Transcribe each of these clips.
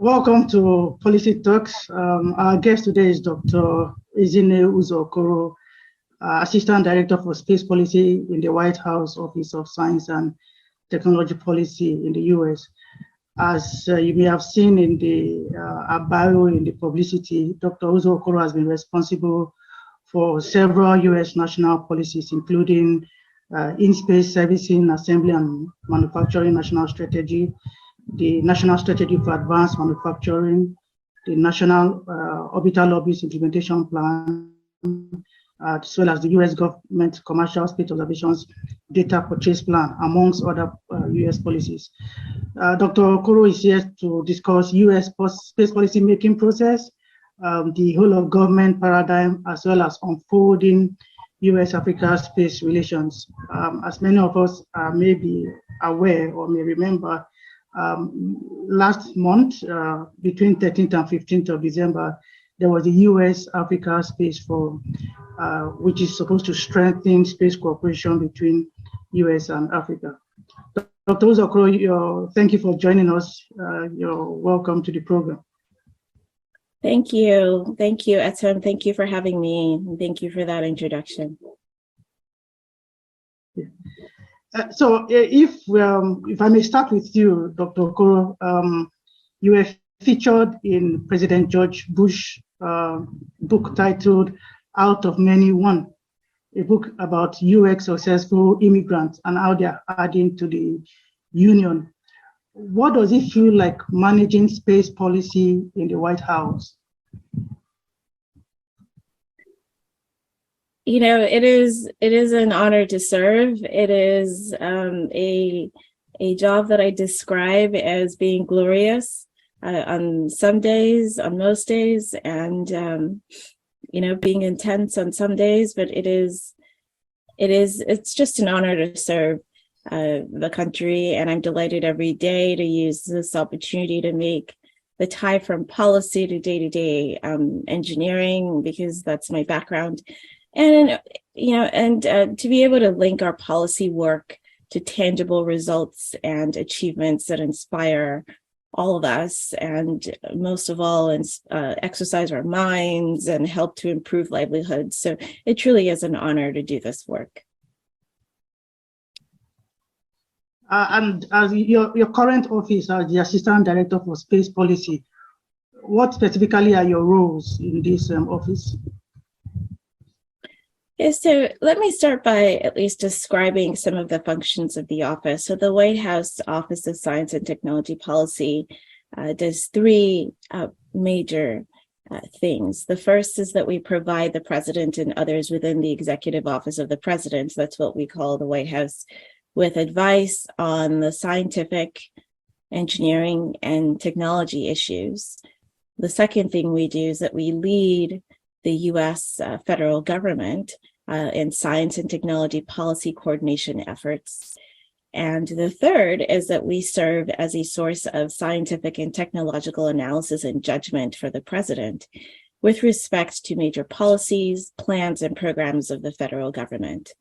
Welcome to Policy Talks. Our guest today is Dr. Ezinne Uzo-Okoro, Assistant Director for Space Policy in the White House Office of Science and Technology Policy in the US. As you may have seen in the bio in the publicity, Dr. Uzo-Okoro has been responsible for several US national policies, including in-space servicing, assembly and manufacturing national strategy, the National Strategy for Advanced Manufacturing, the National Orbital Orbits Implementation Plan, as well as the US Government Commercial Space Observations Data Purchase Plan, amongst other US policies. Dr. Okoro is here to discuss US space policy making process, the whole of government paradigm, as well as unfolding US-Africa space relations. As many of us may be aware or may remember, last month, between 13th and 15th of December, there was the US-Africa Space Forum, which is supposed to strengthen space cooperation between US and Africa. Dr. Uzo-Okoro, thank you for joining us. You're welcome to the program. Thank you. Thank you, Etam. Thank you for having me. Thank you for that introduction. Yeah. So if I may start with you, Dr. Okoro, you were featured in President George Bush's book titled Out of Many One, a book about US successful immigrants and how they're adding to the union. What does it feel like managing space policy in the White House? You know, it is an honor to serve. It is a job that I describe as being glorious on some days, on most days, and you know, being intense on some days. But it's just an honor to serve the country, and I'm delighted every day to use this opportunity to make the tie from policy to day-to-day engineering, because that's my background. And, you know, and to be able to link our policy work to tangible results and achievements that inspire all of us, and most of all, exercise our minds and help to improve livelihoods. So it truly is an honor to do this work. And as your current office as the Assistant Director for Space Policy, what specifically are your roles in this office? So let me start by at least describing some of the functions of the office. So the White House Office of Science and Technology Policy does three major things. The first is that we provide the president and others within the executive office of the president, that's what we call the White House, with advice on the scientific, engineering, and technology issues. The second thing we do is that we lead the U.S. federal government in science and technology policy coordination efforts. And the third is that we serve as a source of scientific and technological analysis and judgment for the president with respect to major policies, plans, and programs of the federal government.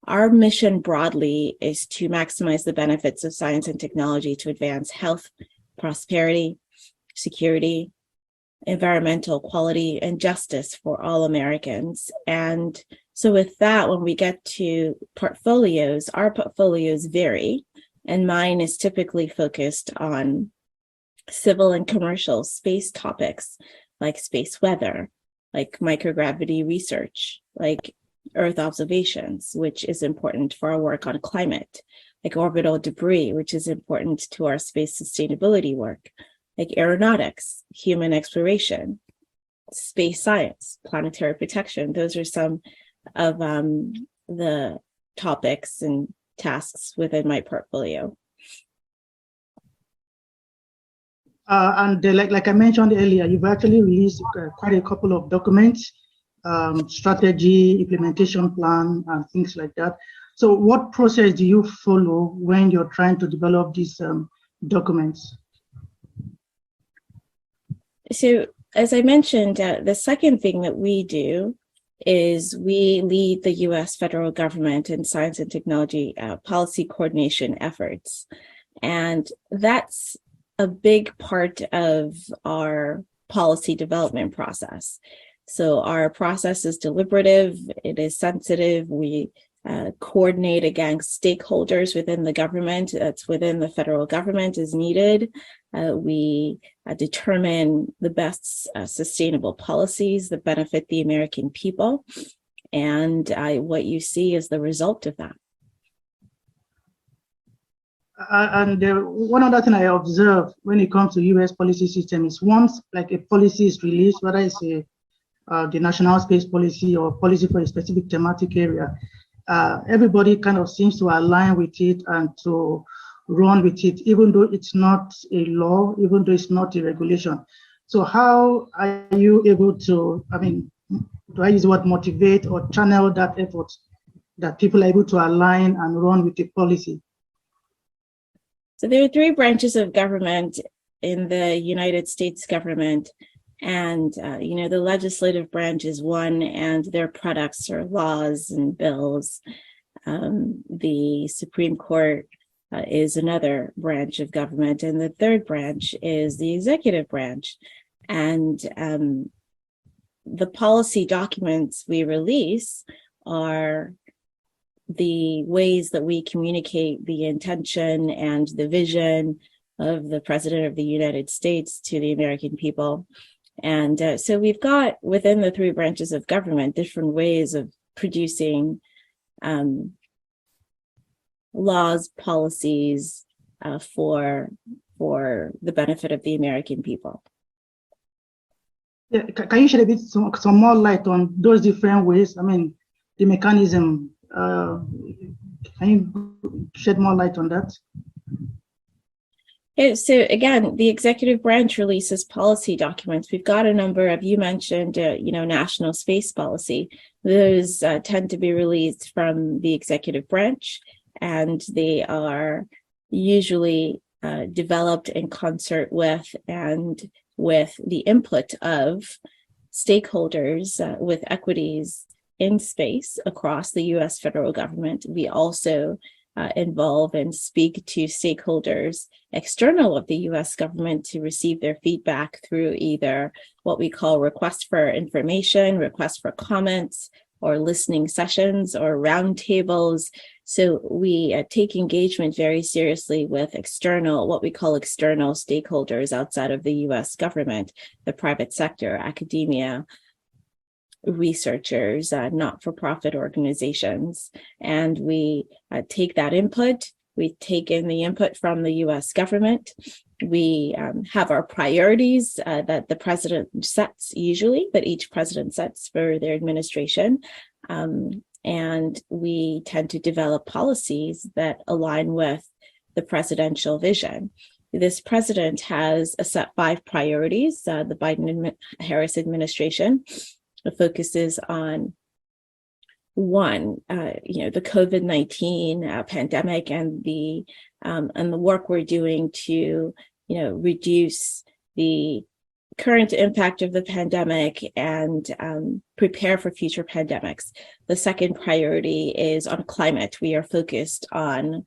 Our mission broadly is to maximize the benefits of science and technology to advance health, prosperity, security, environmental quality, and justice for all Americans. And so with that, when we get to portfolios, our portfolios vary, and mine is typically focused on civil and commercial space topics like space weather, like microgravity research, like Earth observations, which is important for our work on climate, like orbital debris, which is important to our space sustainability work, like aeronautics, human exploration, space science, planetary protection. Those are some of the topics and tasks within my portfolio. And like I mentioned earlier, you've actually released quite a couple of documents, strategy, implementation plan, and things like that. So what process do you follow when you're trying to develop these documents? So as I mentioned, the second thing that we do is we lead the U.S. federal government in science and technology policy coordination efforts. And that's a big part of our policy development process. So our process is deliberative, it is sensitive. We coordinate against stakeholders within the government, that's within the federal government as needed. We determine the best sustainable policies that benefit the American people. And what you see is the result of that. One other thing I observe when it comes to US policy system is once like a policy is released, whether it's the national space policy or policy for a specific thematic area, everybody kind of seems to align with it and to run with it, even though it's not a law, even though it's not a regulation. So how are you able to, do I use the word motivate or channel that effort that people are able to align and run with the policy? So there are three branches of government in the United States government. And, the legislative branch is one, and their products are laws and bills. The Supreme Court is another branch of government, and the third branch is the executive branch. And the policy documents we release are the ways that we communicate the intention and the vision of the President of the United States to the American people. And so we've got within the three branches of government different ways of producing laws, policies for the benefit of the American people. Yeah, can you shed a bit some more light on those different ways? The mechanism. Can you shed more light on that? Yeah, so again, the executive branch releases policy documents. We've got a number of, you mentioned, national space policy. Those tend to be released from the executive branch, and they are usually developed in concert with and with the input of stakeholders with equities in space across the U.S. federal government. We also involve and speak to stakeholders external of the U.S. government to receive their feedback through either what we call requests for information, requests for comments, or listening sessions or roundtables. So we take engagement very seriously with what we call external stakeholders outside of the U.S. government, the private sector, academia, researchers, not-for-profit organizations, and we take that input. We take in the input from the U.S. government. We have our priorities that the president sets usually, that each president sets for their administration, and we tend to develop policies that align with the presidential vision. This president has set 5 priorities. The Biden-Harris administration focuses on one, the COVID-19 pandemic and the work we're doing to, reduce the current impact of the pandemic and prepare for future pandemics. The second priority is on climate. We are focused on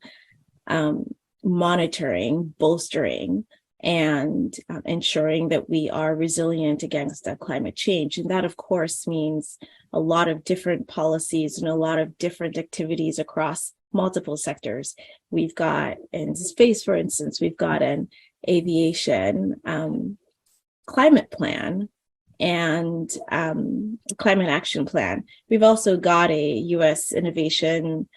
monitoring, bolstering, and ensuring that we are resilient against climate change. And that, of course, means a lot of different policies and a lot of different activities across multiple sectors. We've got, in space, for instance, we've got an aviation climate plan and climate action plan. We've also got a U.S. innovation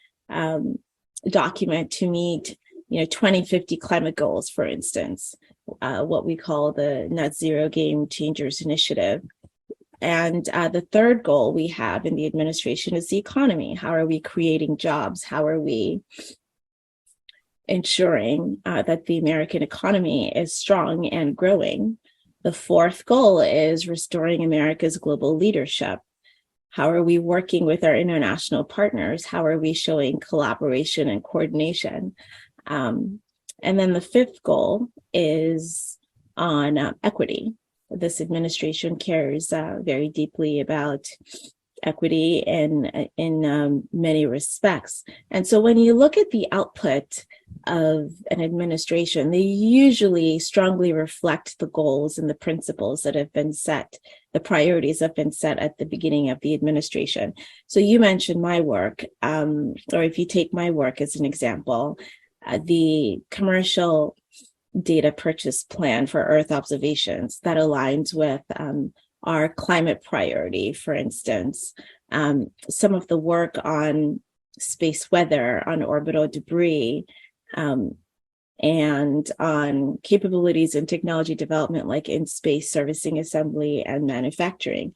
document to meet 2050 climate goals, for instance, what we call the Net Zero Game Changers Initiative. And the third goal we have in the administration is the economy. How are we creating jobs? How are we ensuring that the American economy is strong and growing? The fourth goal is restoring America's global leadership. How are we working with our international partners? How are we showing collaboration and coordination? And then the fifth goal is on equity. This administration cares very deeply about equity in many respects. And so when you look at the output of an administration, they usually strongly reflect the goals and the principles that have been set, the priorities that have been set at the beginning of the administration. So you mentioned my work, or if you take my work as an example, the commercial data purchase plan for Earth observations that aligns with our climate priority, for instance. Some of the work on space weather, on orbital debris, and on capabilities in technology development, like in space servicing, assembly, and manufacturing.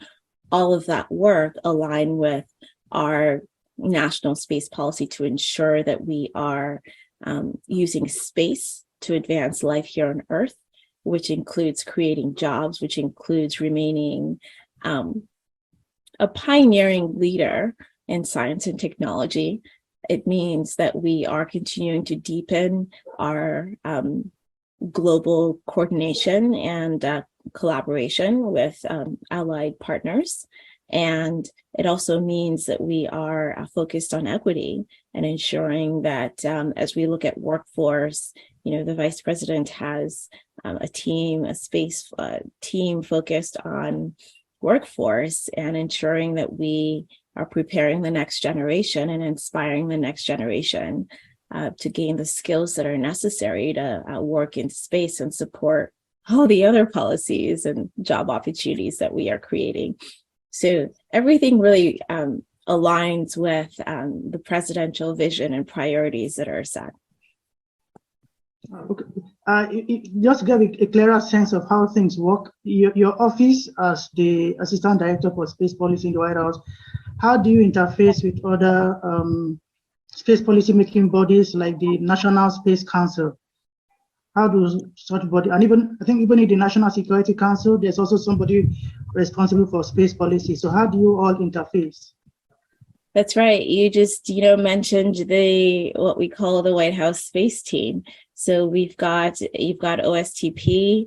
All of that work align with our national space policy to ensure that we are using space to advance life here on Earth, which includes creating jobs, which includes remaining a pioneering leader in science and technology. It means that we are continuing to deepen our global coordination and collaboration with allied partners. And it also means that we are focused on equity and ensuring that as we look at workforce, the Vice President has a space team focused on workforce and ensuring that we are preparing the next generation and inspiring the next generation to gain the skills that are necessary to work in space and support all the other policies and job opportunities that we are creating. So everything really aligns with the presidential vision and priorities that are set. Okay. Just to give a clearer sense of how things work, your office as the Assistant Director for Space Policy in the White House, how do you interface with other space policy making bodies like the National Space Council? How do such body, and even I think even in the National Security Council, there's also somebody responsible for space policy. So how do you all interface? That's right. You just, mentioned what we call the White House Space Team. So you've got OSTP,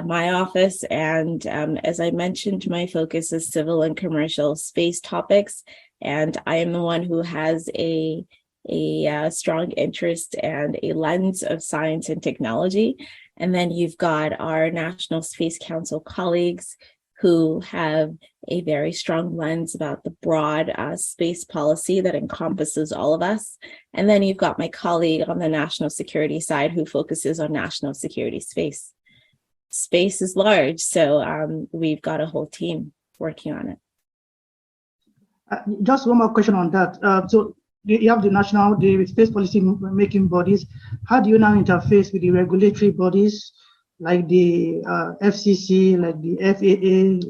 my office, and as I mentioned, my focus is civil and commercial space topics, and I am the one who has a strong interest and a lens of science and technology. And then you've got our National Space Council colleagues who have a very strong lens about the broad space policy that encompasses all of us. And then you've got my colleague on the national security side who focuses on national security space. Space is large, so we've got a whole team working on it. Just one more question on that. So you have the space policy making bodies. How do you now interface with the regulatory bodies like the FCC, like the FAA,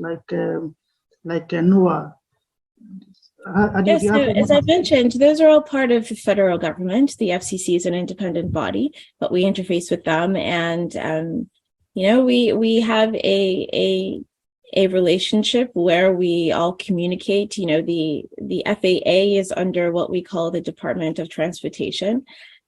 like NOAA? Yes, so as I mentioned, those are all part of the federal government. The FCC is an independent body, but we interface with them, and we have a relationship where we all communicate. The FAA is under what we call the Department of Transportation,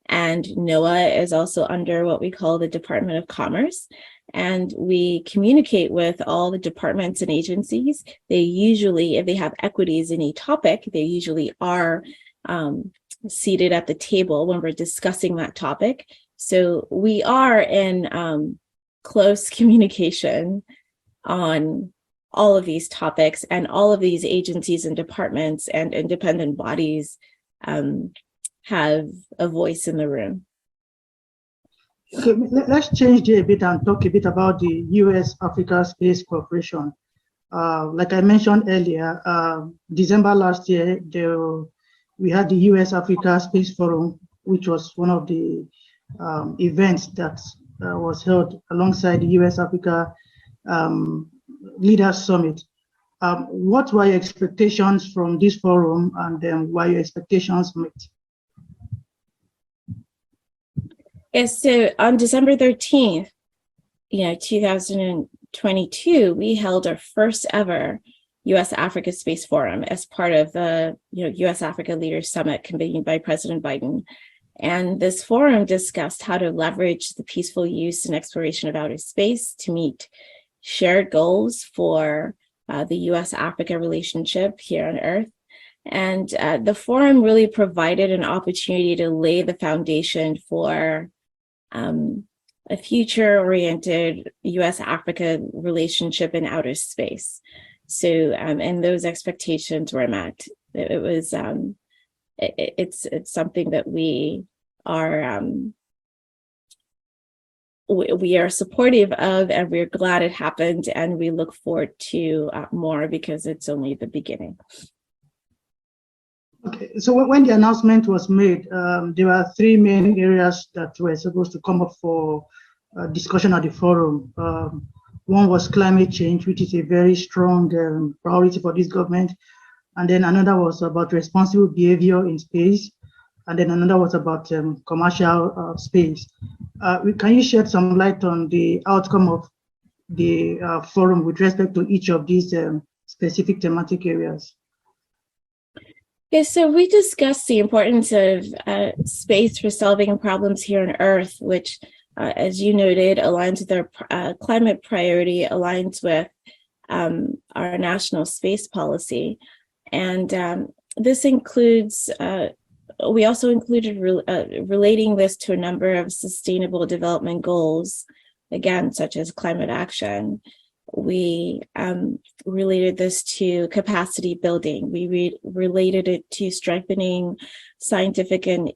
and NOAA is under what we call the Department of Commerce. And we communicate with all the departments and agencies. They usually, if they have equities in a topic, they usually are seated at the table when we're discussing that topic. So we are in close communication on all of these topics, and all of these agencies and departments and independent bodies have a voice in the room. Okay, let's change a bit and talk a bit about the U.S.-Africa Space Cooperation. Like I mentioned earlier, December last year, we had the U.S.-Africa Space Forum, which was one of the events that was held alongside the U.S.-Africa Leaders Summit. What were your expectations from this forum, and were your expectations met? Yes, so on December 13th, 2022, we held our first ever U.S.-Africa Space Forum as part of the U.S.-Africa Leaders Summit convened by President Biden. And this forum discussed how to leverage the peaceful use and exploration of outer space to meet shared goals for the U.S.-Africa relationship here on Earth. And the forum really provided an opportunity to lay the foundation for a future-oriented U.S.-Africa relationship in outer space. So, and those expectations were met. It was, it's something that we are supportive of, and we're glad it happened, and we look forward to more, because it's only the beginning. Okay, so when the announcement was made, there were three main areas that were supposed to come up for discussion at the forum. One was climate change, which is a very strong priority for this government. And then another was about responsible behavior in space. And then another was about commercial space. Can you shed some light on the outcome of the forum with respect to each of these specific thematic areas? Okay, so we discussed the importance of space for solving problems here on Earth, which, as you noted, aligns with our climate priority, aligns with our national space policy. And this includes, we also included relating this to a number of sustainable development goals, again, such as climate action. We related this to capacity building. We related it to strengthening scientific and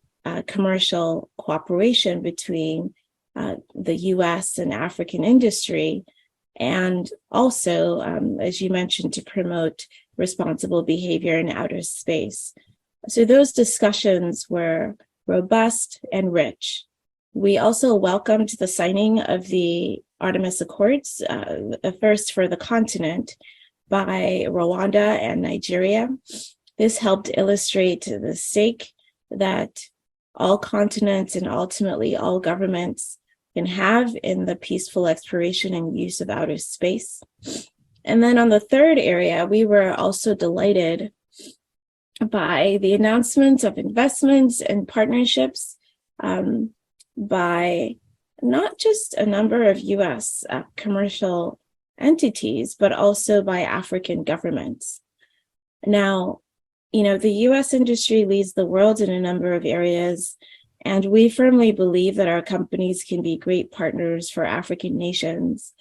commercial cooperation between the U.S. and African industry, and also, as you mentioned, to promote responsible behavior in outer space. So those discussions were robust and rich. We also welcomed the signing of the Artemis Accords, the first for the continent, by Rwanda and Nigeria. This helped illustrate the stake that all continents and ultimately all governments can have in the peaceful exploration and use of outer space. And then on the third area, we were also delighted by the announcements of investments and partnerships by not just a number of U.S. Commercial entities, but also by African governments. Now, you know, the U.S. industry leads the world in a number of areas, and we firmly believe that our companies can be great partners for African nations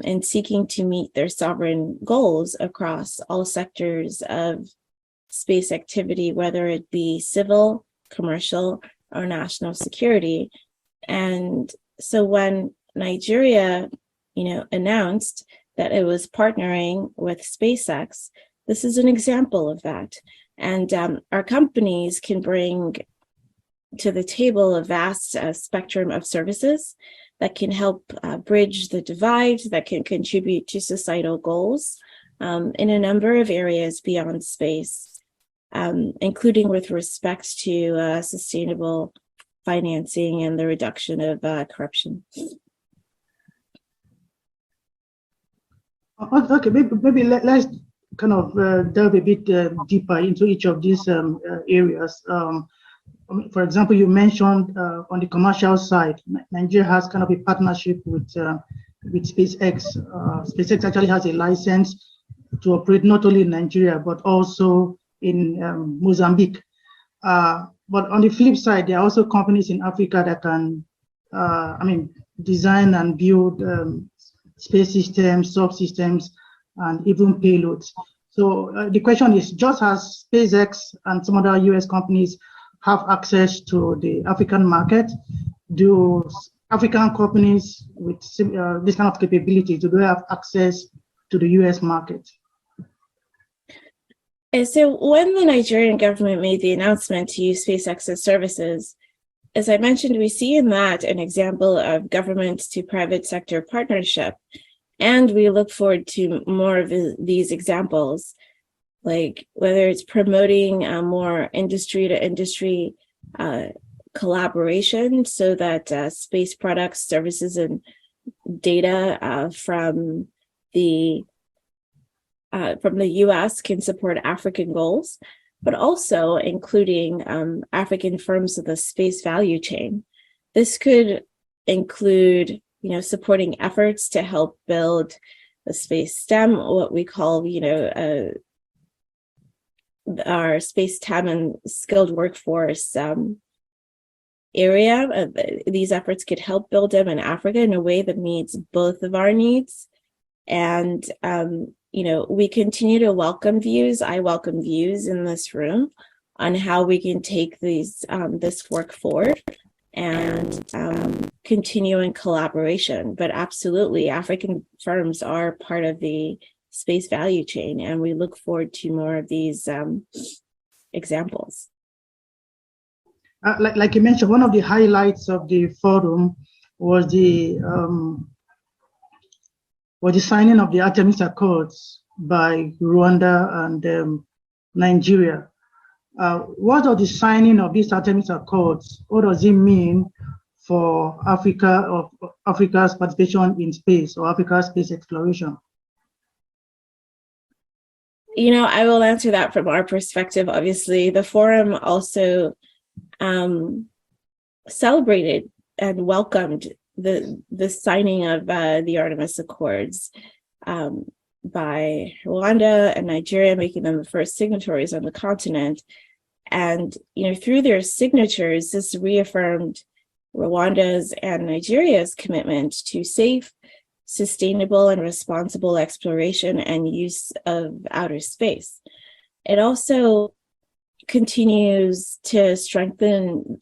in seeking to meet their sovereign goals across all sectors of space activity, whether it be civil, commercial, or national security. And so when Nigeria, announced that it was partnering with SpaceX, this is an example of that. And our companies can bring to the table a vast spectrum of services that can help bridge the divide, that can contribute to societal goals in a number of areas beyond space, including with respect to sustainable financing and the reduction of corruption. Okay, maybe let's kind of delve a bit deeper into each of these areas. For example, you mentioned on the commercial side, Nigeria has kind of a partnership with SpaceX. SpaceX actually has a license to operate not only in Nigeria, but also in Mozambique. But on the flip side, there are also companies in Africa that can, design and build space systems, subsystems, and even payloads. So the question is, just as SpaceX and some other US companies have access to the African market, do African companies with this kind of capability, do they have access to the US market? And so when the Nigerian government made the announcement to use SpaceX's services, as I mentioned, we see in that an example of government to private sector partnership. And we look forward to more of these examples, like whether it's promoting more industry to industry collaboration so that space products, services, and data from the US can support African goals, but also including African firms of the space value chain. This could include, supporting efforts to help build the space STEM, what we call, our space, time, and skilled workforce area. These efforts could help build them in Africa in a way that meets both of our needs. And, we continue to welcome views. I welcome views in this room on how we can take this work forward and continue in collaboration. But absolutely, African firms are part of the space value chain, and we look forward to more of these examples. Like you mentioned, one of the highlights of the forum was the signing of the Artemis Accords by Rwanda and Nigeria. What does the signing of these Artemis Accords, what does it mean for Africa, or Africa's participation in space, or Africa's space exploration? I will answer that from our perspective. Obviously, the forum also celebrated and welcomed the signing of the Artemis Accords by Rwanda and Nigeria, making them the first signatories on the continent. And through their signatures, this reaffirmed Rwanda's and Nigeria's commitment to safe, sustainable, and responsible exploration and use of outer space. It also continues to strengthen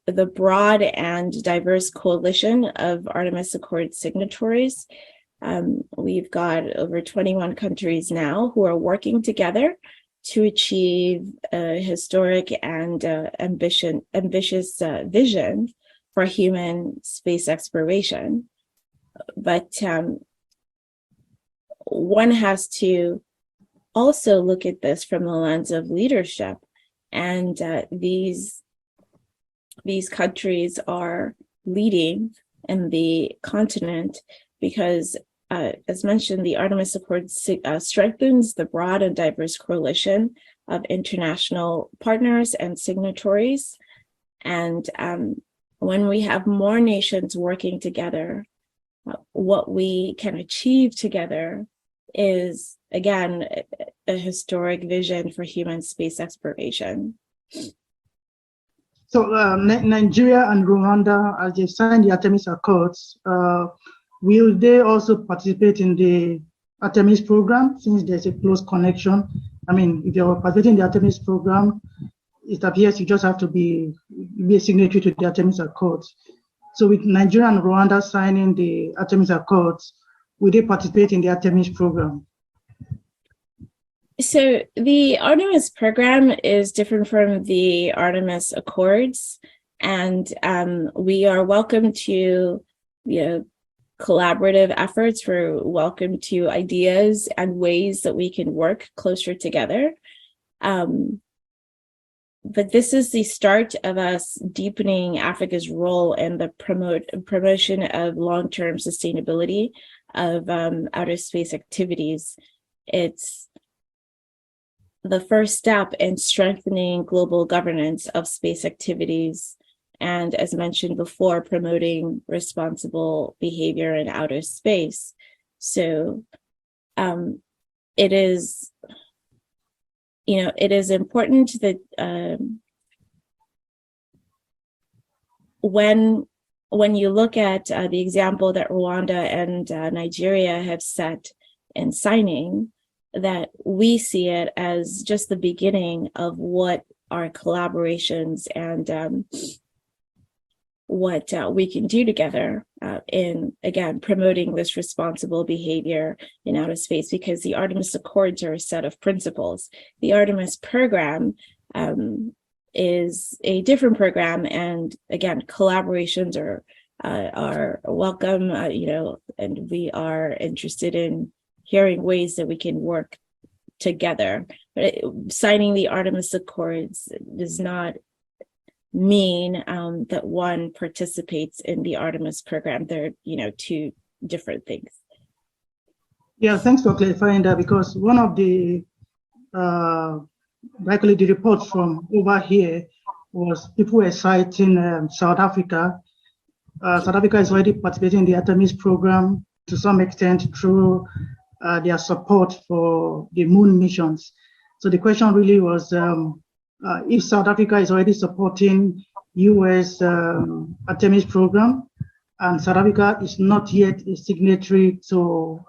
the broad and diverse coalition of Artemis Accord signatories. We've got over 21 countries now who are working together to achieve a historic and ambitious vision for human space exploration. But one has to also look at this from the lens of leadership. And these countries are leading in the continent because, as mentioned, the Artemis Accord strengthens the broad and diverse coalition of international partners and signatories. And when we have more nations working together, what we can achieve together is, again, a historic vision for human space exploration. So Nigeria and Rwanda, as they signed the Artemis Accords, will they also participate in the Artemis program, since there's a close connection? I mean, if you're participating in the Artemis program, it appears you just have to be a signatory to the Artemis Accords. So with Nigeria and Rwanda signing the Artemis Accords, will they participate in the Artemis program? So the Artemis program is different from the Artemis Accords, and we are welcome to collaborative efforts. We're welcome to ideas and ways that we can work closer together. But this is the start of us deepening Africa's role in the promotion of long-term sustainability of outer space activities. It's the first step in strengthening global governance of space activities, and, as mentioned before, promoting responsible behavior in outer space. So it is important that when you look at the example that Rwanda and Nigeria have set in signing, that we see it as just the beginning of what our collaborations and what we can do together in, again, promoting this responsible behavior in outer space, because the Artemis Accords are a set of principles. The Artemis program is a different program, and again, collaborations are welcome, and we are interested in hearing ways that we can work together. But signing the Artemis Accords does not mean that one participates in the Artemis program. They're, two different things. Yeah, thanks for clarifying that, because one of the reports from over here was people were citing South Africa. South Africa is already participating in the Artemis program to some extent through their support for the moon missions. So the question really was if South Africa is already supporting US Artemis program, and South Africa is not yet a signatory to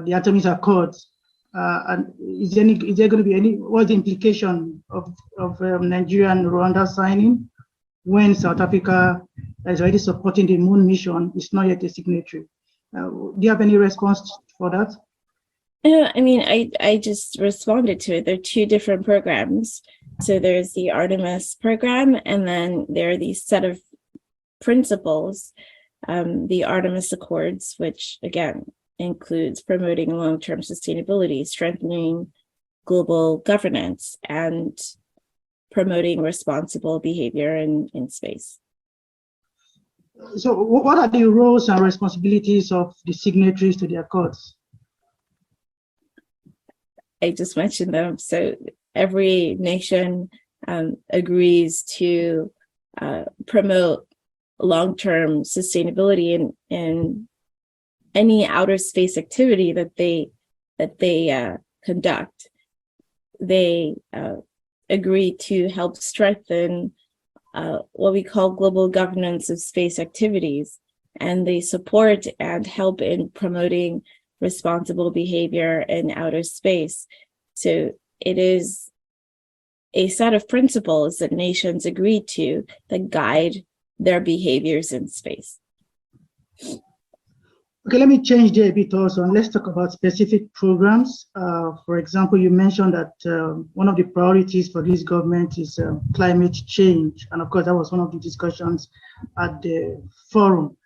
the Artemis Accords. And is there going to be any, what's the implication of Nigeria and Rwanda signing when South Africa is already supporting the moon mission, is not yet a signatory? Do you have any response for that? Yeah, I mean, I just responded to it. There are two different programs. So there's the Artemis program, and then there are these set of principles, the Artemis Accords, which again includes promoting long-term sustainability, strengthening global governance, and promoting responsible behavior in space. So what are the roles and responsibilities of the signatories to the Accords? I just mentioned them. So every nation agrees to promote long-term sustainability in any outer space activity that they conduct. They agree to help strengthen what we call global governance of space activities, and they support and help in promoting responsible behavior in outer space. So it is a set of principles that nations agree to that guide their behaviors in space. Okay, let me change there a bit also, and let's talk about specific programs. For example, you mentioned that one of the priorities for this government is climate change. And of course, that was one of the discussions at the forum.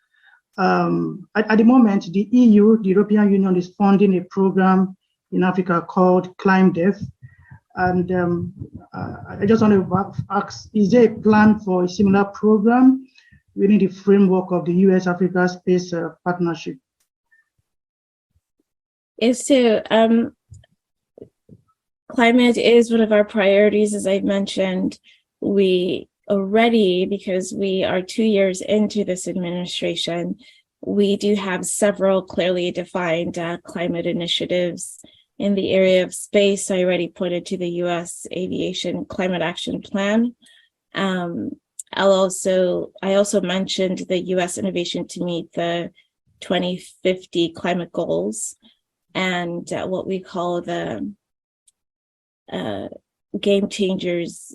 At the moment, the EU, the European Union, is funding a program in Africa called ClimeDev. And I just want to ask, is there a plan for a similar program within the framework of the US-Africa Space Partnership? Yes, so climate is one of our priorities, as I've mentioned. We already, because we are 2 years into this administration, we do have several clearly defined climate initiatives in the area of space. I already pointed to the U.S. Aviation Climate Action Plan. I also mentioned the U.S. innovation to meet the 2050 climate goals and what we call the Game Changers,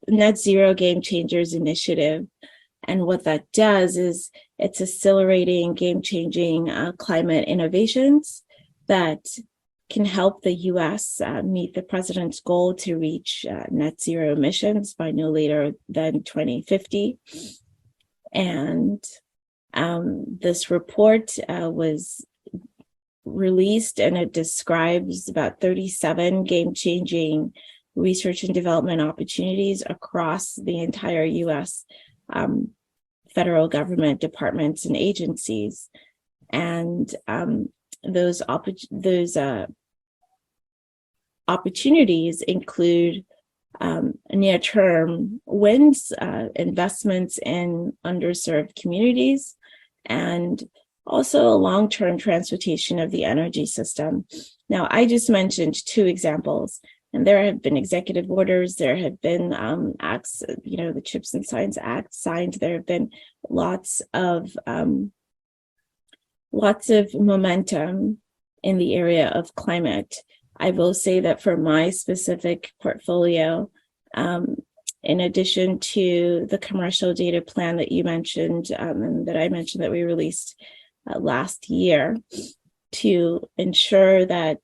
Net Zero Game Changers initiative. And what that does is it's accelerating game-changing climate innovations that can help the U.S. Meet the president's goal to reach net zero emissions by no later than 2050. And this report was released, and it describes about 37 game-changing research and development opportunities across the entire U.S. Federal government departments and agencies. And those opportunities include near-term wins, investments in underserved communities, and also a long-term transformation of the energy system. Now, I just mentioned two examples, and there have been executive orders, there have been acts, the CHIPS and Science Act signed. There have been lots of momentum in the area of climate. I will say that for my specific portfolio, in addition to the commercial data plan that you mentioned, and that I mentioned that we released last year, to ensure that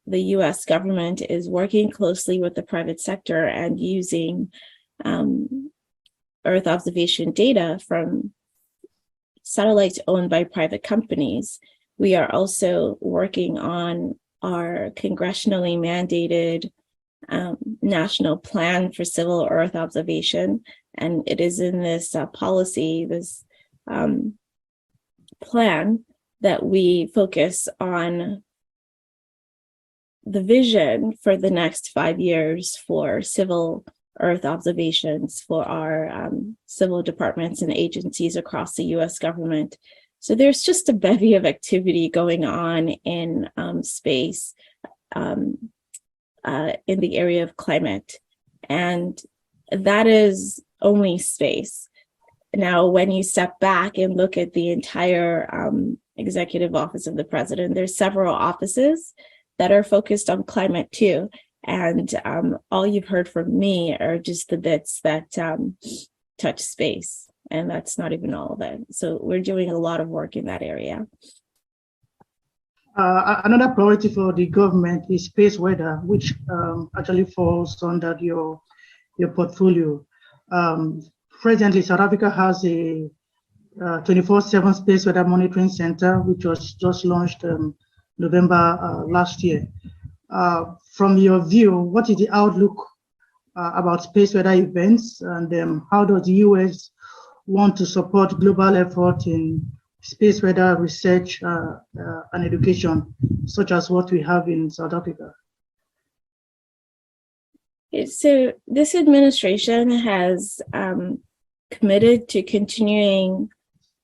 the U.S. government is working closely with the private sector and using Earth observation data from satellites owned by private companies. We are also working on our congressionally mandated national plan for civil Earth observation. And it is in this policy, this plan, that we focus on the vision for the next 5 years for civil Earth observations for our civil departments and agencies across the U.S. government. So there's just a bevy of activity going on in space. in the area of climate. And that is only space. Now, when you step back and look at the entire executive office of the president, there's several offices that are focused on climate too. And all you've heard from me are just the bits that touch space. And that's not even all of it. So we're doing a lot of work in that area. Another priority for the government is space weather, which actually falls under your portfolio. Presently, South Africa has a 24/7 space weather monitoring center, which was just launched November last year. From your view, what is the outlook about space weather events, and how does the US want to support global effort in space weather research and education, such as what we have in South Africa? So this administration has committed to continuing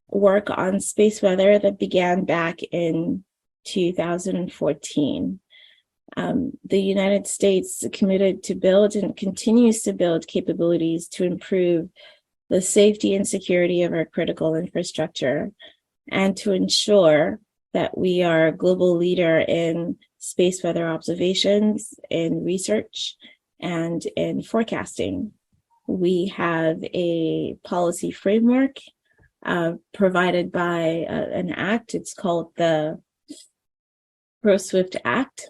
work on space weather that began back in 2014. The United States committed to build and continues to build capabilities to improve the safety and security of our critical infrastructure, and to ensure that we are a global leader in space weather observations, in research, and in forecasting. We have a policy framework provided by an act. It's called the Pro-SWIFT Act.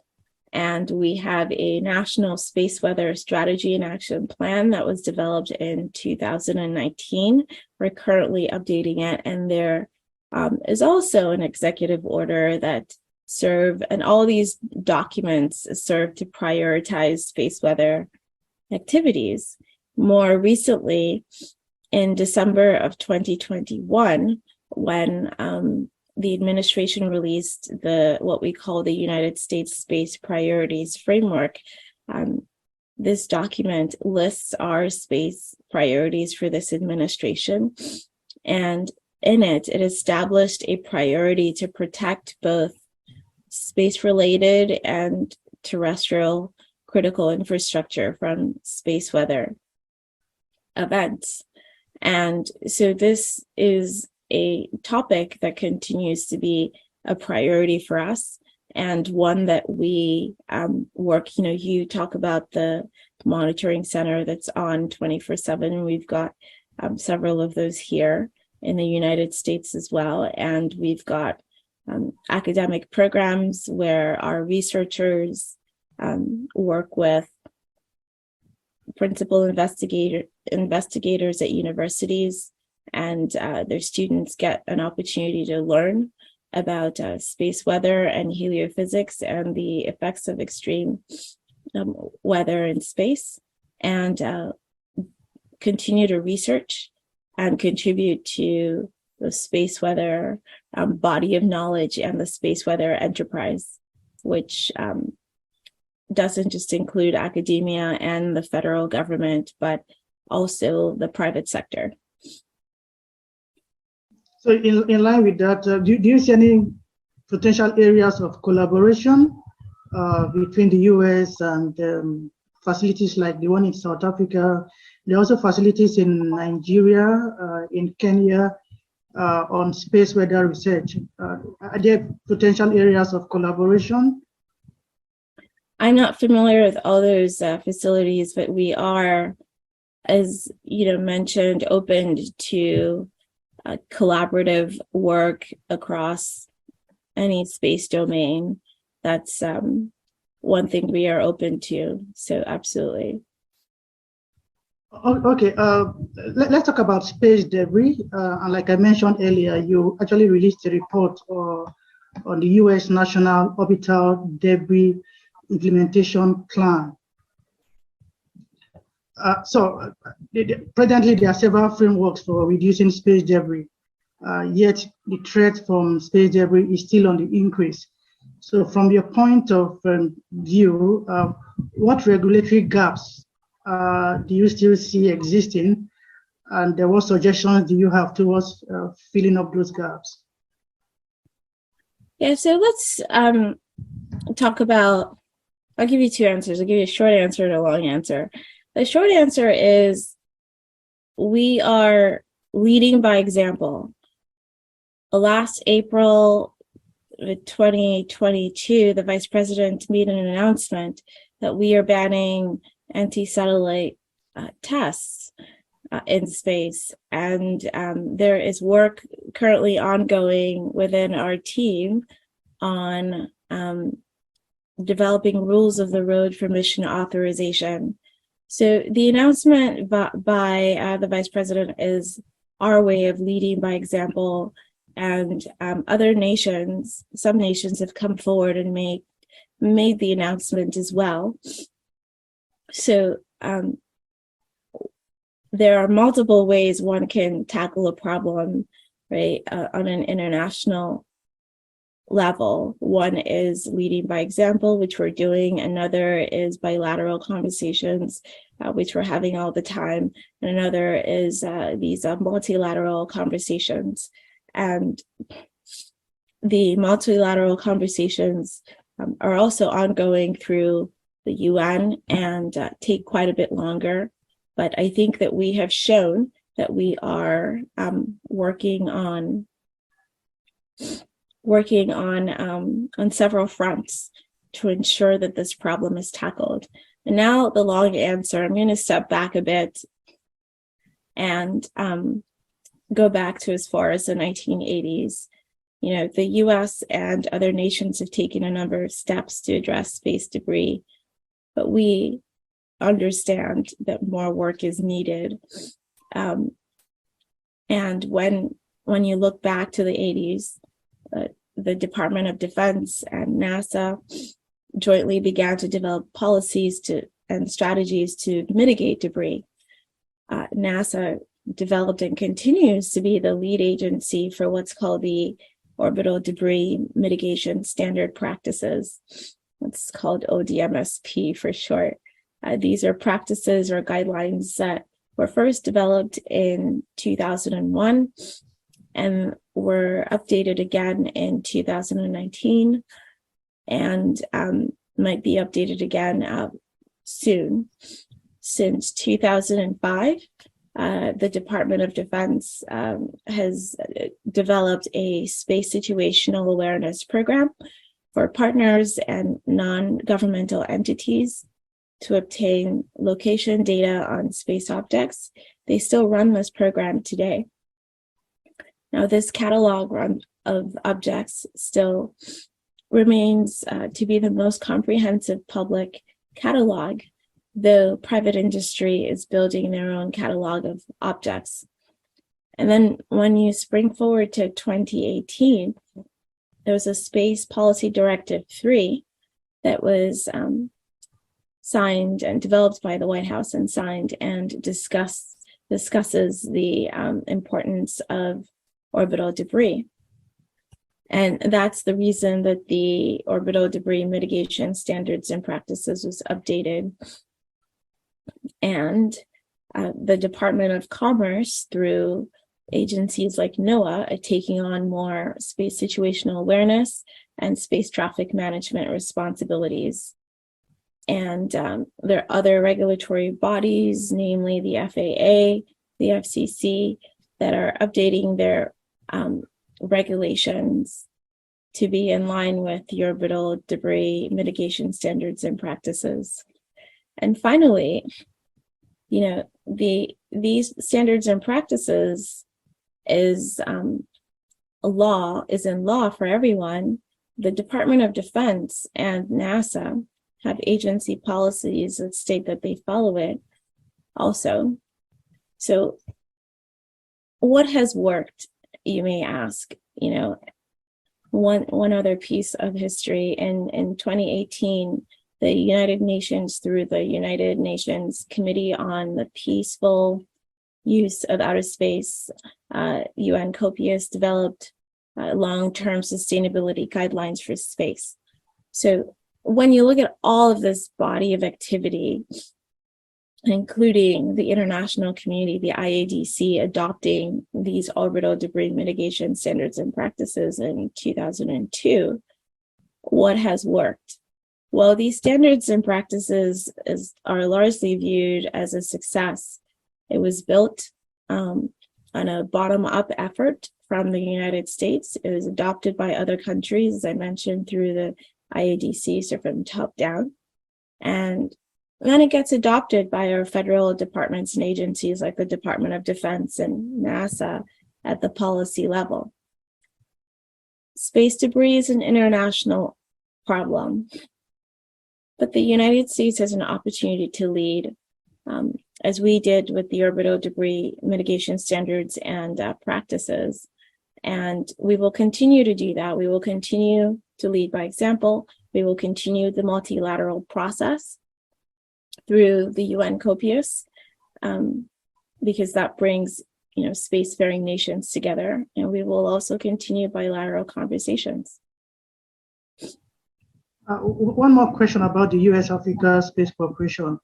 And we have a national space weather strategy and action plan that was developed in 2019. We're currently updating it, and there is also an executive order that and all these documents serve to prioritize space weather activities. More recently, in December of 2021, when the administration released what we call the United States Space Priorities Framework, this document lists our space priorities for this administration. And in it established a priority to protect both space-related and terrestrial critical infrastructure from space weather events. And so this is a topic that continues to be a priority for us, and one that we work, you talk about the monitoring center that's on 24/7. We've got several of those here in the United States as well. And we've got academic programs where our researchers work with principal investigators at universities, and their students get an opportunity to learn about space weather and heliophysics and the effects of extreme weather in space, and continue to research and contribute to the space weather body of knowledge and the space weather enterprise, which doesn't just include academia and the federal government, but also the private sector. So in line with that, do you see any potential areas of collaboration between the US and facilities like the one in South Africa? There are also facilities in Nigeria, in Kenya, on space weather research. Are there potential areas of collaboration? I'm not familiar with all those facilities, but we are, as mentioned, open to collaborative work across any space domain. That's one thing we are open to. So absolutely. Okay, let's talk about space debris. And like I mentioned earlier, you actually released a report on the US National Orbital Debris Implementation Plan. Presently, there are several frameworks for reducing space debris, yet the threat from space debris is still on the increase. So from your point of view, what regulatory gaps do you still see existing, and what suggestions do you have towards filling up those gaps? Yeah, so let's talk about I'll give you two answers. I'll give you a short answer and a long answer. The short answer is we are leading by example. Last April 2022, the vice president made an announcement that we are banning anti-satellite tests in space. And there is work currently ongoing within our team on developing rules of the road for mission authorization. So the announcement by the vice president is our way of leading by example, and other nations, some nations have come forward and made the announcement as well. So there are multiple ways one can tackle a problem, right, on an international level. One is leading by example, which we're doing. Another is bilateral conversations, which we're having all the time. And another is these multilateral conversations. And the multilateral conversations are also ongoing through the UN and take quite a bit longer. But I think that we have shown that we are working on several fronts to ensure that this problem is tackled. And now the long answer, I'm going to step back a bit and go back to as far as the 1980s. You know, the US and other nations have taken a number of steps to address space debris, but we understand that more work is needed. And when you look back to the 80s, the Department of Defense and NASA jointly began to develop policies and strategies to mitigate debris. NASA developed and continues to be the lead agency for what's called the Orbital Debris Mitigation Standard Practices. It's called ODMSP for short. These are practices or guidelines that were first developed in 2001 and were updated again in 2019 and might be updated again soon. Since 2005, the Department of Defense has developed a space situational awareness program for partners and non-governmental entities to obtain location data on space objects. They still run this program today. Now, this catalog of objects still remains to be the most comprehensive public catalog, though private industry is building their own catalog of objects. And then when you spring forward to 2018, there was a Space Policy Directive 3 that was signed and developed by the White House and signed and discusses the importance of orbital debris. And that's the reason that the Orbital Debris Mitigation Standards and Practices was updated. And the Department of Commerce, through agencies like NOAA, are taking on more space situational awareness and space traffic management responsibilities. And there are other regulatory bodies, namely the FAA, the FCC, that are updating their regulations to be in line with the orbital debris mitigation standards and practices. And finally, you know, these standards and practices is in law for everyone. The Department of Defense and NASA have agency policies that state that they follow it also. So what has worked, you may ask? You know, one other piece of history, in 2018, the United Nations, through the United Nations Committee on the Peaceful Use of Outer Space, UN COPIUS, developed long-term sustainability guidelines for space. So when you look at all of this body of activity, including the international community, the IADC adopting these orbital debris mitigation standards and practices in 2002, what has worked? While these standards and practices are largely viewed as a success, it was built on a bottom-up effort from the United States. It was adopted by other countries, as I mentioned, through the IADC, so from top down. And then it gets adopted by our federal departments and agencies like the Department of Defense and NASA at the policy level. Space debris is an international problem, but the United States has an opportunity to lead, as we did with the orbital debris mitigation standards and practices. And we will continue to do that. We will continue to lead by example. We will continue the multilateral process through the UN COPIUS, because that brings spacefaring nations together. And we will also continue bilateral conversations. One more question about the US-Africa Space Cooperation.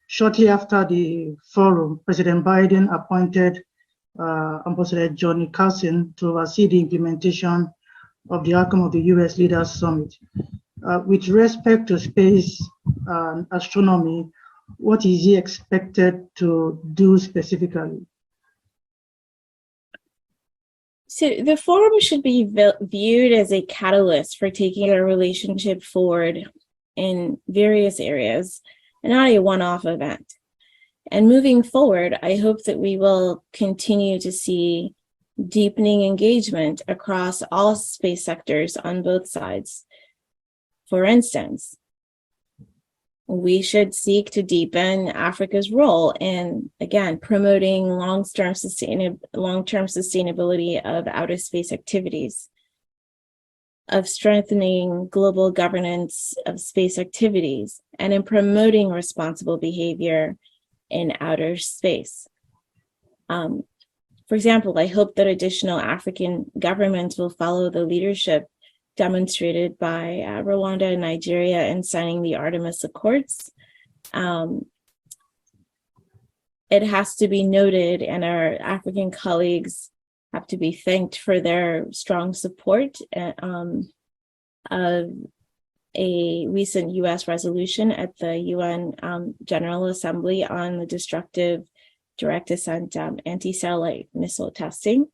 Shortly after the forum, President Biden appointed Ambassador Johnny Carson to oversee the implementation of the outcome of the US Leaders Summit. With respect to space and astronomy, what is he expected to do specifically? So the forum should be viewed as a catalyst for taking our relationship forward in various areas, and not a one-off event. And moving forward, I hope that we will continue to see deepening engagement across all space sectors on both sides. For instance, we should seek to deepen Africa's role in, again, promoting long-term sustainability of outer space activities, of strengthening global governance of space activities, and in promoting responsible behavior in outer space. For example, I hope that additional African governments will follow the leadership demonstrated by Rwanda and Nigeria in signing the Artemis Accords. It has to be noted, and our African colleagues have to be thanked for their strong support of a recent US resolution at the UN General Assembly on the destructive direct ascent anti-satellite missile testing.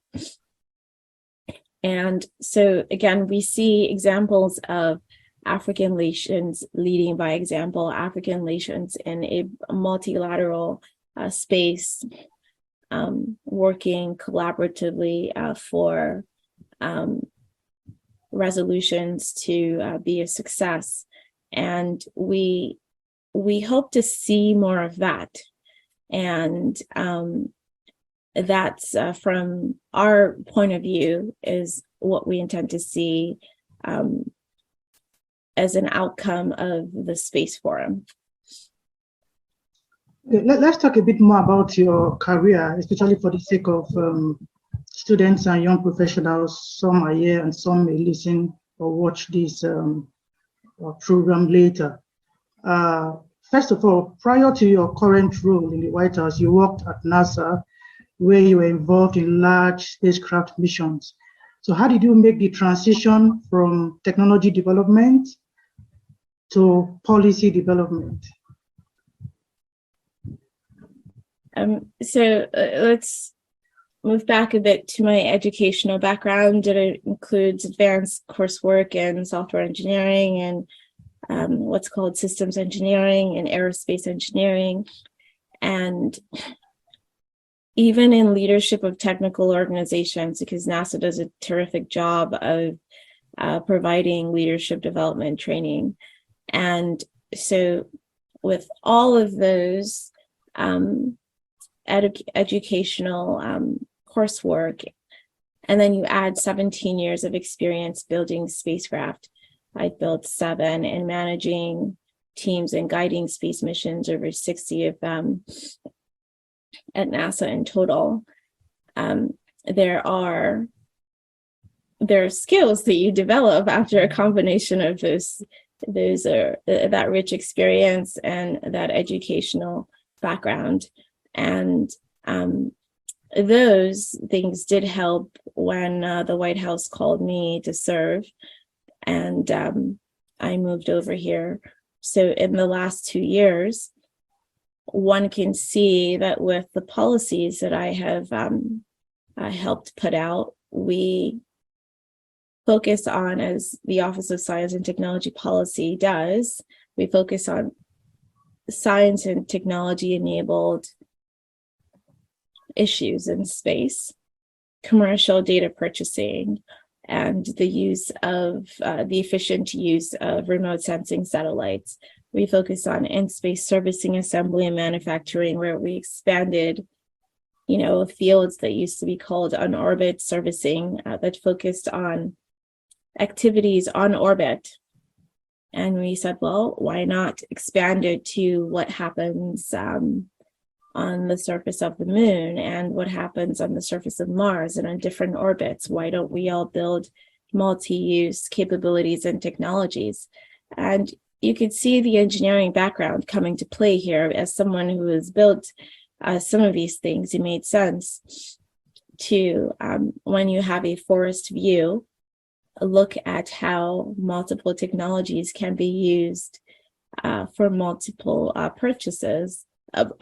And so again, we see examples of African nations leading by example, African nations in a multilateral space, working collaboratively for resolutions to be a success. And we hope to see more of that. And that's from our point of view is what we intend to see as an outcome of the Space Forum. Let's talk a bit more about your career, especially for the sake of students and young professionals. Some are here and some may listen or watch this program later. First of all, prior to your current role in the White House, you worked at NASA, where you were involved in large spacecraft missions. So how did you make the transition from technology development to policy development? Let's move back a bit to my educational background. It includes advanced coursework in software engineering and what's called systems engineering and aerospace engineering. And even in leadership of technical organizations, because NASA does a terrific job of providing leadership development training. And so with all of those educational coursework, and then you add 17 years of experience building spacecraft. I built 7 and managing teams and guiding space missions, over 60 of them at NASA in total. There are skills that you develop after a combination of that rich experience and that educational background. And those things did help when the White House called me to serve. And I moved over here. So in the last 2 years, one can see that with the policies that I have helped put out, we focus on, as the Office of Science and Technology Policy does, we focus on science and technology enabled issues in space, commercial data purchasing, and the use of the efficient use of remote sensing satellites. We focus on in-space servicing, assembly, and manufacturing, where we expanded, fields that used to be called on-orbit servicing that focused on activities on orbit. And we said, well, why not expand it to what happens on the surface of the moon and what happens on the surface of Mars and on different orbits? Why don't we all build multi-use capabilities and technologies? And you could see the engineering background coming to play here. As someone who has built some of these things, it made sense to, when you have a forest view, look at how multiple technologies can be used for multiple purposes. And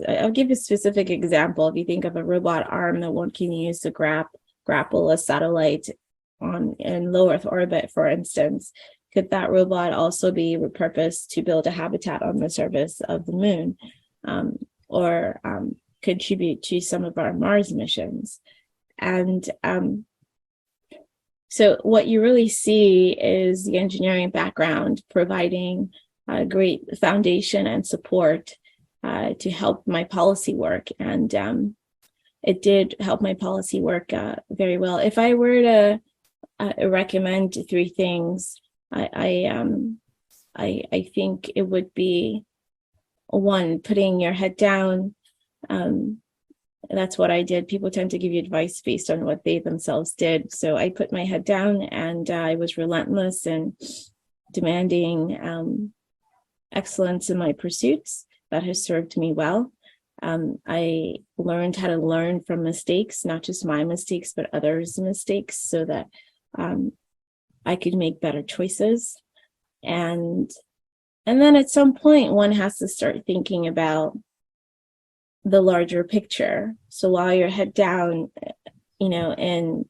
I'll give a specific example. If you think of a robot arm that one can use to grapple a satellite in low Earth orbit, for instance, could that robot also be repurposed to build a habitat on the surface of the moon, or contribute to some of our Mars missions? And so what you really see is the engineering background providing a great foundation and support to help my policy work. And it did help my policy work very well. If I were to recommend 3 things, I think it would be, 1, putting your head down. That's what I did. People tend to give you advice based on what they themselves did. So I put my head down and I was relentless in demanding excellence in my pursuits. That has served me well. I learned how to learn from mistakes, not just my mistakes, but others' mistakes, so that I could make better choices. And then at some point, one has to start thinking about the larger picture. So while you're head down, in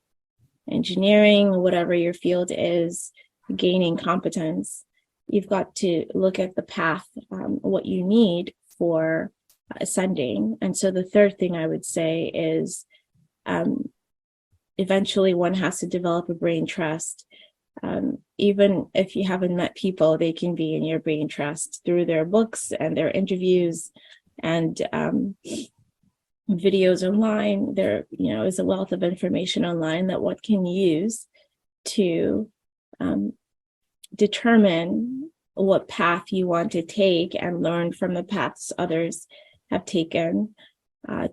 engineering, whatever your field is, gaining competence, you've got to look at the path, what you need for ascending. And so the third thing I would say is eventually one has to develop a brain trust. Even if you haven't met people, they can be in your brain trust through their books and their interviews and videos online. There, is a wealth of information online that one can use to determine what path you want to take and learn from the paths others have taken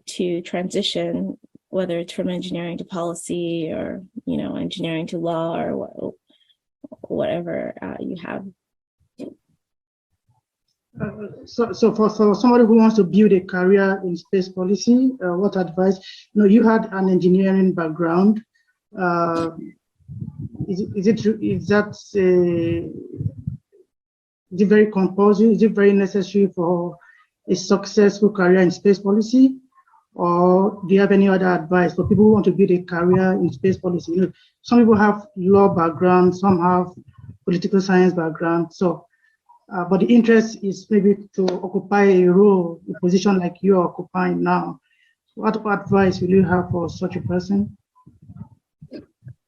to transition, whether it's from engineering to policy or, engineering to law or whatever you have. So for somebody who wants to build a career in space policy, what advice? You had an engineering background. Is it very compulsory? Is it very necessary for a successful career in space policy? Or do you have any other advice for people who want to build a career in space policy? Some people have law background, some have political science background. So, but the interest is maybe to occupy a role, a position like you are occupying now. What advice will you have for such a person?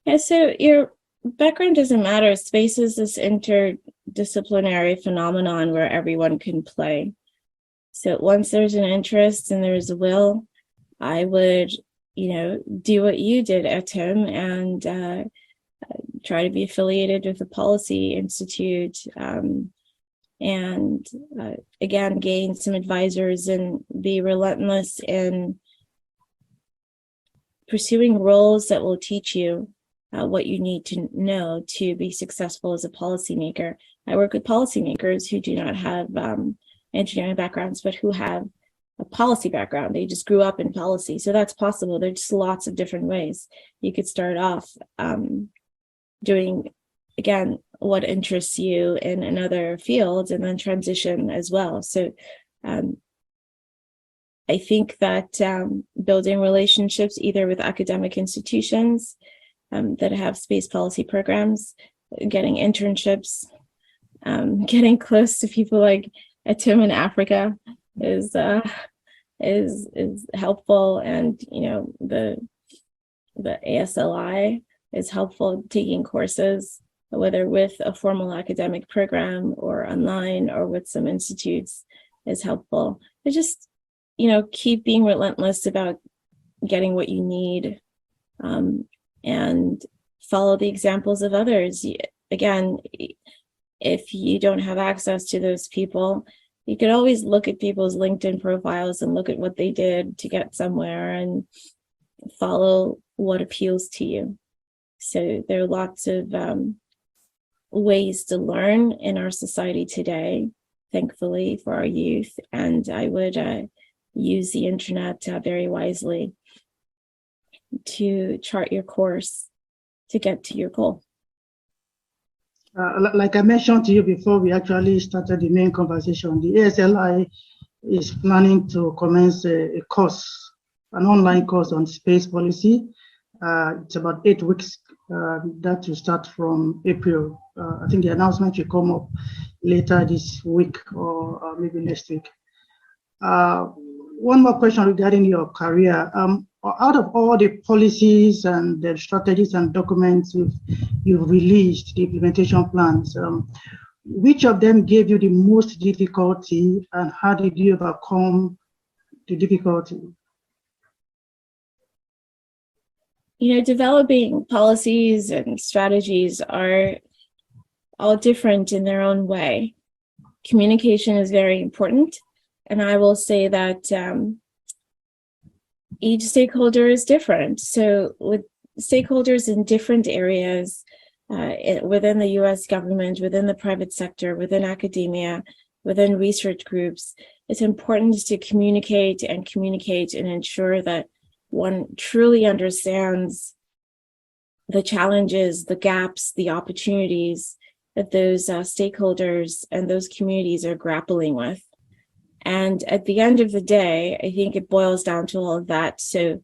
Yeah, so your background doesn't matter. Space is this interdisciplinary phenomenon where everyone can play. So once there's an interest and there's a will, I would, do what you did, Etim, and try to be affiliated with the Policy Institute, and again, gain some advisors and be relentless in pursuing roles that will teach you what you need to know to be successful as a policymaker. I work with policymakers who do not have engineering backgrounds, but who have a policy background. They just grew up in policy. So that's possible. There's just lots of different ways. You could start off doing again, what interests you in another field, and then transition as well. So I think that building relationships either with academic institutions that have space policy programs, getting internships, getting close to people like Etim in Africa is helpful, and the ASLI is helpful. Taking courses, whether with a formal academic program or online or with some institutes, is helpful. But just keep being relentless about getting what you need, and follow the examples of others. Again, if you don't have access to those people, you could always look at people's LinkedIn profiles and look at what they did to get somewhere and follow what appeals to you. So there are lots of ways to learn in our society today, thankfully, for our youth. And I would use the internet very wisely to chart your course to get to your goal. Like I mentioned to you before we actually started the main conversation, the ASLI is planning to commence a course, an online course on space policy. It's about 8 weeks. That will start from April. I think the announcement will come up later this week or maybe next week. One more question regarding your career. Out of all the policies and the strategies and documents you've released, the implementation plans, which of them gave you the most difficulty, and how did you overcome the difficulty? Developing policies and strategies are all different in their own way. Communication is very important. And I will say that each stakeholder is different. So with stakeholders in different areas within the US government, within the private sector, within academia, within research groups, it's important to communicate and ensure that one truly understands the challenges, the gaps, the opportunities that those stakeholders and those communities are grappling with. And at the end of the day, I think it boils down to all of that. So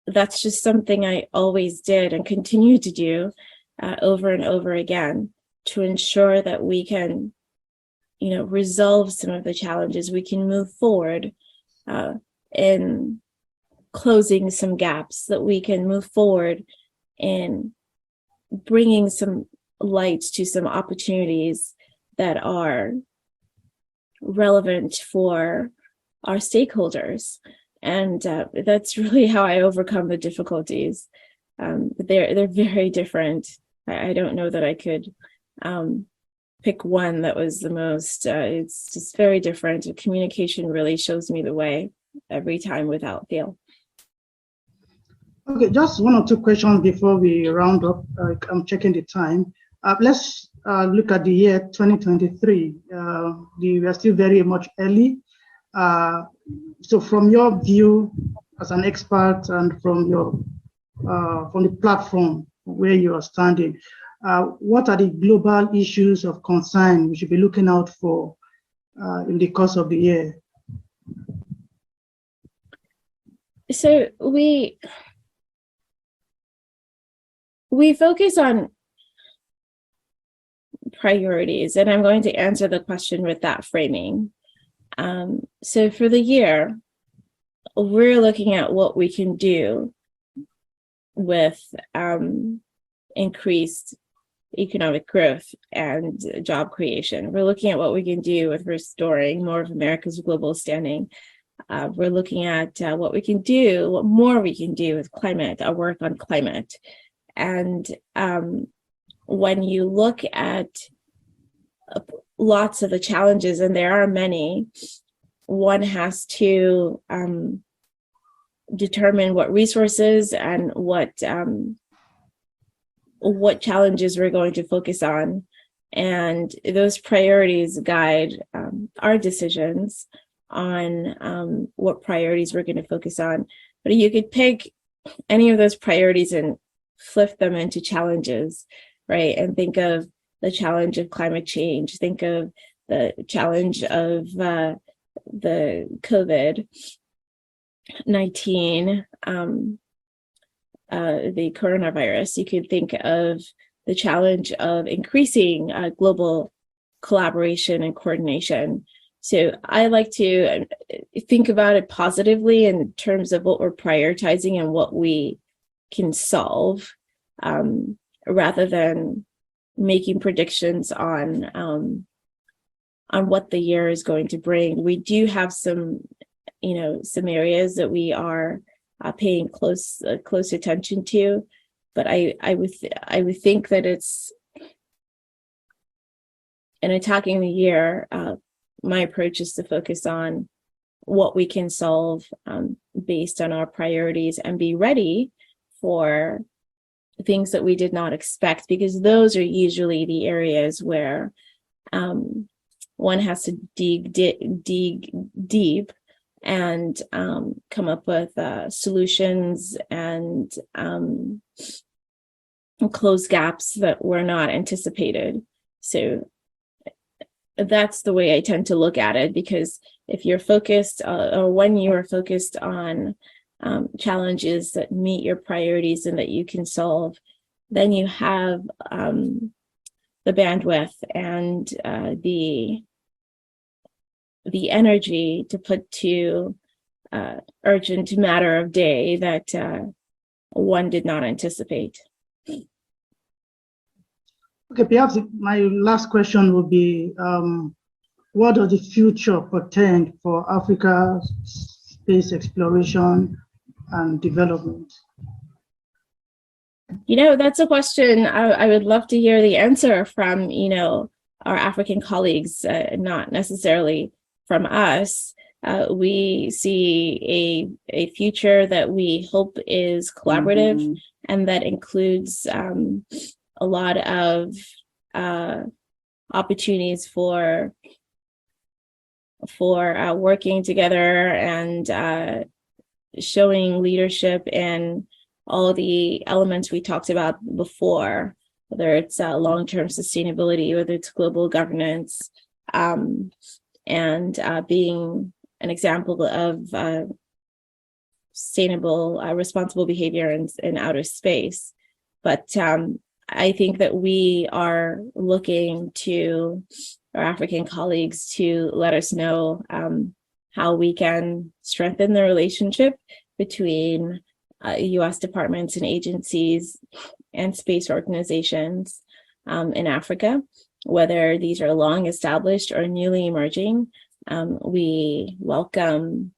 that's just something I always did and continue to do over and over again to ensure that we can, resolve some of the challenges. We can move forward in closing some gaps, that we can move forward in bringing some light to some opportunities that are relevant for our stakeholders. And that's really how I overcome the difficulties. They're very different. I don't know that I could pick one that was the most, it's just very different. Communication really shows me the way every time without fail. Okay, just one or two questions before we round up. I'm checking the time. Let's look at the year 2023. We are still very much early. So from your view as an expert and from the platform where you are standing, what are the global issues of concern we should be looking out for in the course of the year? So we focus on priorities, and I'm going to answer the question with that framing. So for the year, we're looking at what we can do with increased economic growth and job creation. We're looking at what we can do with restoring more of America's global standing. We're looking at what more we can do with climate, our work on climate. And when you look at lots of the challenges, and there are many, one has to determine what resources and what challenges we're going to focus on. And those priorities guide our decisions on what priorities we're going to focus on. But you could pick any of those priorities and flip them into challenges, right? And think of the challenge of climate change, think of the challenge of the COVID-19, the coronavirus. You could think of the challenge of increasing global collaboration and coordination. So I like to think about it positively in terms of what we're prioritizing and what we can solve, rather than making predictions on what the year is going to bring. We do have some areas that we are paying close attention to, but I would think that it's in attacking the year. My approach is to focus on what we can solve based on our priorities and be ready for things that we did not expect, because those are usually the areas where one has to dig deep and come up with solutions and close gaps that were not anticipated. So that's the way I tend to look at it, because if you're focused or when you are focused on challenges that meet your priorities and that you can solve, then you have the bandwidth and the energy to put to urgent matter of day that one did not anticipate. Okay, perhaps my last question would be, what does the future portend for Africa's space exploration and development? That's a question I would love to hear the answer from, our African colleagues, not necessarily from us. We see a future that we hope is collaborative and that includes a lot of opportunities for working together and showing leadership in all the elements we talked about before, whether it's long-term sustainability, whether it's global governance, and being an example of sustainable, responsible behavior in outer space. But I think that we are looking to our African colleagues to let us know how we can strengthen the relationship between U.S. departments and agencies and space organizations in Africa, whether these are long established or newly emerging. We welcome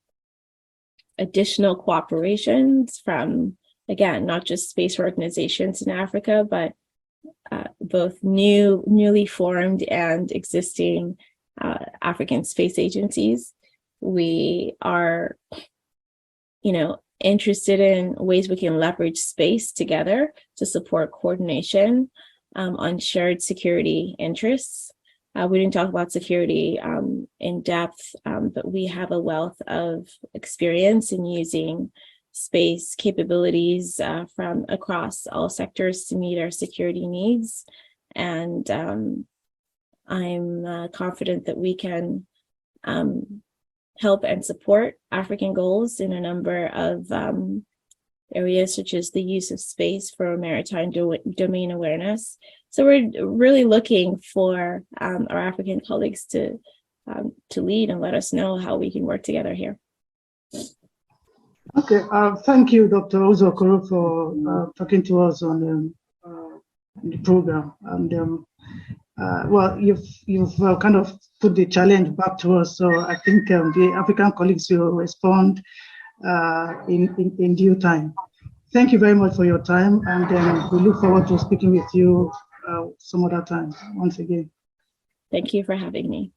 additional cooperations from, again, not just space organizations in Africa, but both newly formed and existing African space agencies. We are, interested in ways we can leverage space together to support coordination on shared security interests. We didn't talk about security in depth, but we have a wealth of experience in using space capabilities from across all sectors to meet our security needs. And I'm confident that we can help and support African goals in a number of areas, such as the use of space for maritime domain awareness. So we're really looking for our African colleagues to lead and let us know how we can work together here. Okay, thank you, Dr. Uzo-Okoro, for talking to us on the program. And well, you've kind of put the challenge back to us, so I think the African colleagues will respond in due time. Thank you very much for your time, and we look forward to speaking with you some other time. Once again, thank you for having me.